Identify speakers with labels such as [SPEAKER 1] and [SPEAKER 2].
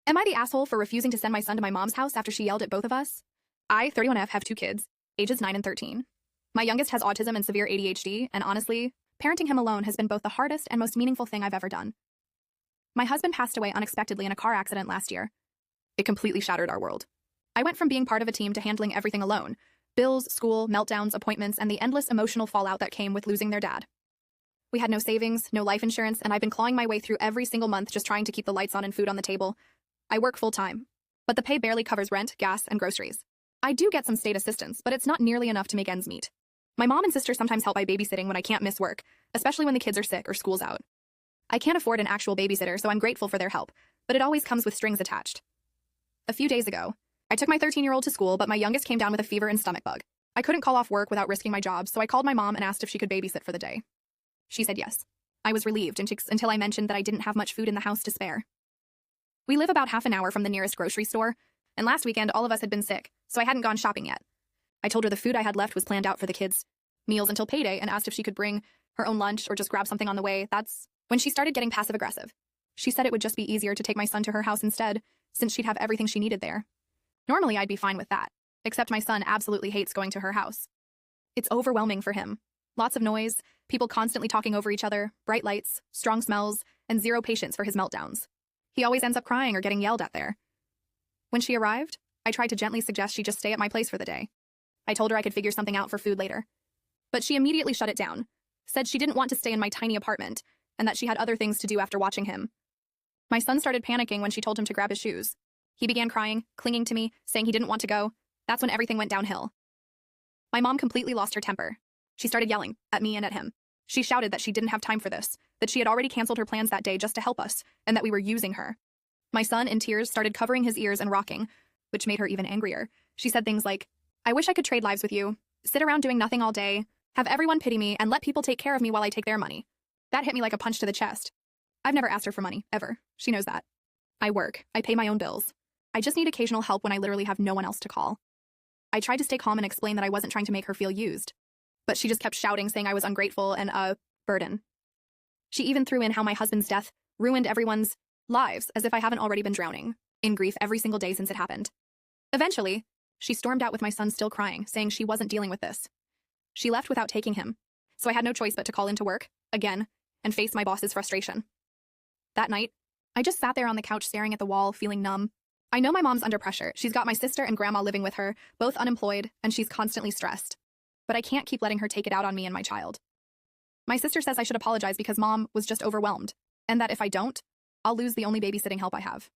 [SPEAKER 1] Am I the asshole for refusing to send my son to my mom's house after she yelled at both of us? I, 31F, have two kids, ages 9 and 13. My youngest has autism and severe ADHD, and honestly, parenting him alone has been both the hardest and most meaningful thing I've ever done. My husband passed away unexpectedly in a car accident last year. It completely shattered our world. I went from being part of a team to handling everything alone: bills, school, meltdowns, appointments, and the endless emotional fallout that came with losing their dad. We had no savings, no life insurance, and I've been clawing my way through every single month just trying to keep the lights on and food on the table. I work full-time, but the pay barely covers rent, gas, and groceries. I do get some state assistance, but it's not nearly enough to make ends meet. My mom and sister sometimes help by babysitting when I can't miss work, especially when the kids are sick or school's out. I can't afford an actual babysitter, so I'm grateful for their help, but it always comes with strings attached. A few days ago, I took my 13-year-old to school, but my youngest came down with a fever and stomach bug. I couldn't call off work without risking my job, so I called my mom and asked if she could babysit for the day. She said yes. I was relieved until I mentioned that I didn't have much food in the house to spare. We live about half an hour from the nearest grocery store, and last weekend all of us had been sick, so I hadn't gone shopping yet. I told her the food I had left was planned out for the kids' meals until payday and asked if she could bring her own lunch or just grab something on the way. That's when she started getting passive-aggressive. She said it would just be easier to take my son to her house instead, since she'd have everything she needed there. Normally I'd be fine with that, except my son absolutely hates going to her house. It's overwhelming for him. Lots of noise, people constantly talking over each other, bright lights, strong smells, and zero patience for his meltdowns. He always ends up crying or getting yelled at there. When she arrived, I tried to gently suggest she just stay at my place for the day. I told her I could figure something out for food later. But she immediately shut it down, said she didn't want to stay in my tiny apartment, and that she had other things to do after watching him. My son started panicking when she told him to grab his shoes. He began crying, clinging to me, saying he didn't want to go. That's when everything went downhill. My mom completely lost her temper. She started yelling at me and at him. She shouted that she didn't have time for this, that she had already canceled her plans that day just to help us, and that we were using her. My son, in tears, started covering his ears and rocking, which made her even angrier. She said things like, "I wish I could trade lives with you, sit around doing nothing all day, have everyone pity me, and let people take care of me while I take their money." That hit me like a punch to the chest. I've never asked her for money, ever. She knows that. I work. I pay my own bills. I just need occasional help when I literally have no one else to call. I tried to stay calm and explain that I wasn't trying to make her feel used, but she just kept shouting, saying I was ungrateful and a burden. She even threw in how my husband's death ruined everyone's lives, as if I haven't already been drowning in grief every single day since it happened. Eventually, she stormed out with my son still crying, saying she wasn't dealing with this. She left without taking him, so I had no choice but to call into work, again, and face my boss's frustration. That night, I just sat there on the couch staring at the wall, feeling numb. I know my mom's under pressure. She's got my sister and grandma living with her, both unemployed, and she's constantly stressed. But I can't keep letting her take it out on me and my child. My sister says I should apologize because mom was just overwhelmed, and that if I don't, I'll lose the only babysitting help I have.